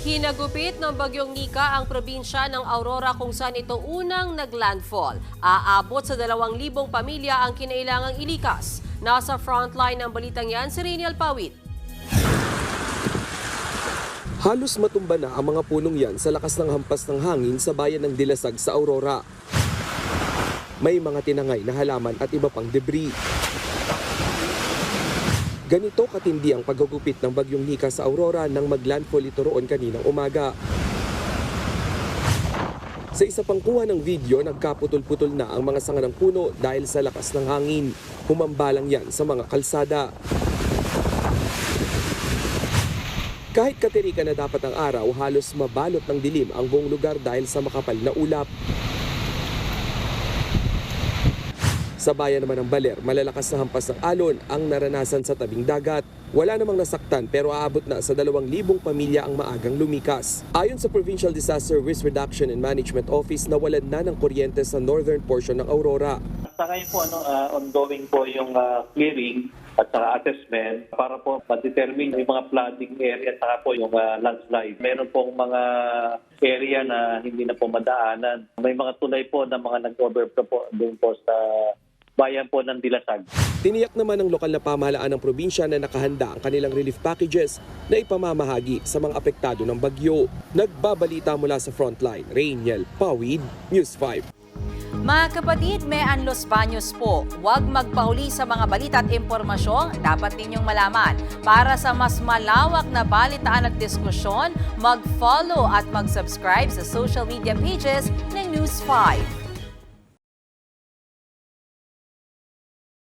Hinagupit ng Bagyong Nika ang probinsya ng Aurora kung saan ito unang naglandfall. Aabot sa 2,000 pamilya ang kinailangang ilikas. Nasa frontline ng balitang yan si Reniel Pawit. Halos matumba na ang mga punong yan sa lakas ng hampas ng hangin sa bayan ng Dilasag sa Aurora. May mga tinangay na halaman at iba pang debris. Ganito katindi ang paggugupit ng Bagyong Nika sa Aurora nang maglandfall ito roon kaninang umaga. Sa isa pang kuha ng video, nagkaputol-putol na ang mga sanga ng puno dahil sa lakas ng hangin. Humambalang yan sa mga kalsada. Kahit katirika na dapat ang araw, halos mabalot ng dilim ang buong lugar dahil sa makapal na ulap. Sa bayan naman ng Baler, malalakas na hampas ng alon ang naranasan sa tabing dagat. Wala namang nasaktan pero aabot na sa 2,000 pamilya ang maagang lumikas. Ayon sa Provincial Disaster Risk Reduction and Management Office, nawalan na ng kuryente sa northern portion ng Aurora. Sa ngayon po, ongoing po yung clearing at saka assessment para po ma-determine yung mga flooding area at saka po yung landslide. Meron pong mga area na hindi na po madaanan. May mga tulay po na mga nag-overflow po doon po sa bayan po ng Dilasag. Tiniyak naman ng lokal na pamahalaan ng probinsya na nakahanda ang kanilang relief packages na ipamamahagi sa mga apektado ng bagyo. Nagbabalita mula sa frontline, Reniel Pawid, News 5. Mga kapatid, may Los Baños po. Huwag magpahuli sa mga balita at impormasyong dapat ninyong malaman. Para sa mas malawak na balitaan at diskusyon, mag-follow at mag-subscribe sa social media pages ng News 5.